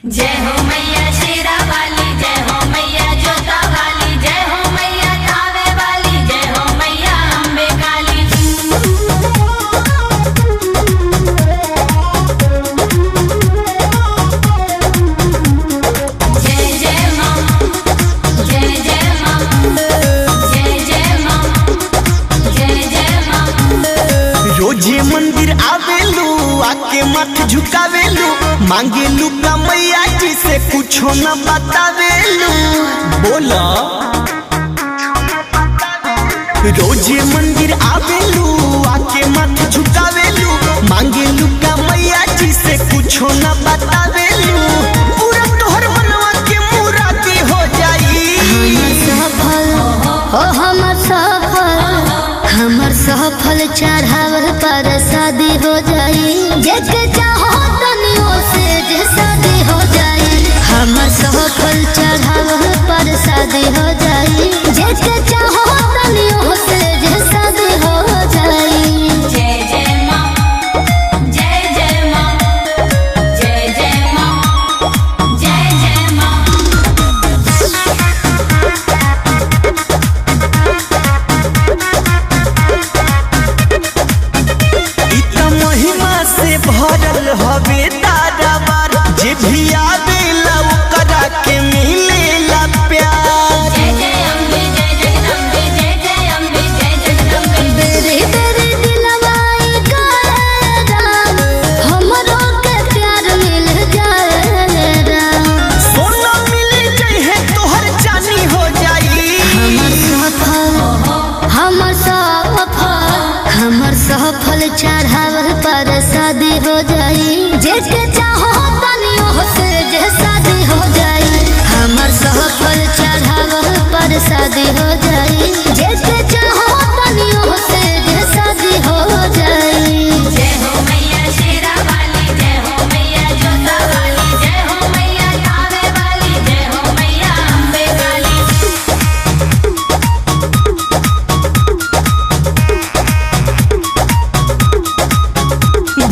जय हो मैया शेरा वाली, जय हो मैया जोता वाली, जय हो मैया थावे वाली, जय हो मैया अम्बे काली। जय जय माँ, जय जय माँ, जय जय माँ, जय जय माँ। रोजे मंदिर आवेलू, आके मत झुकावेलू, मांगेलू का मैया जी से कुछो न बतावेलू। बोला रोजे मंदिर आवेलू, आके मत झुकावेलू, मांगेलू का मैया जी से कुछो न बतावेलू। पूरा तोहर मनवा के मुरादी हो जाई। हमर सफल चढ़ावल पर शादी हो जाई, जेके चाहो तनियो से जे शादी हो जाई। हमर सफल चढ़ावल पर शादी हो जाई, जेके चाहो तनियो से जे शादी हो जाई। जय जय माँ, जय जय माँ, जय जय माँ, जय जय माँ। इतना महिमा से भरल हवे ताराबार, जे भी आवेला ओकरा के मिलेला प्यार। जय जय अम्बे, जय जगदम्बे, जय जय अम्बे, जय जगदम्बे। बेरे बेरे दिलवाई गायरा, हमरो के प्यार मिल जाएगा। सोना मिल जाए तोहर जानी हो जाई। हमर सफल चढ़ावल पर शादी हो जाई, जेके चाहो तनियो से जे शादी हो जाई। हमर सफल चढ़ावल पर शादी हो जाई, जेके चाहो तनियो से जे शादी हो जाई। जय हो मैया शेरा वाली, जय हो मैया जोता वाली, जय हो मैया थावे वाली, जय हो मैया अम्बे काली।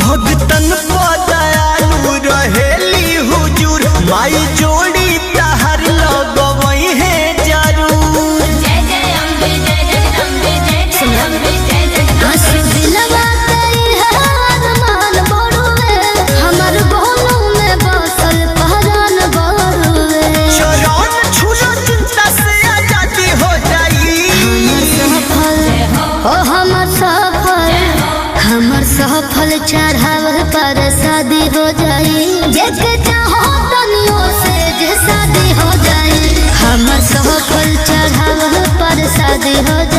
भगतन पदयालु रहेली हुजूर, माई जोड़ी तहर लगवई है जरूर। जय जय अम्बे, जय जगदम्बे, जय जय अम्बे, जय जगदम्बे। दिलवा गई है अरमान बड़ुए, हमर बोलू में बसल पहरान बड़ुए। चरण छूलो चिंता से आजादी हो जाई। हमर सफल चढ़ावल पर शादी हो जाई, जेके चाहो तनियो से जे शादी हो जाई। हमर सफल चढ़ावल पर शादी हो जाई।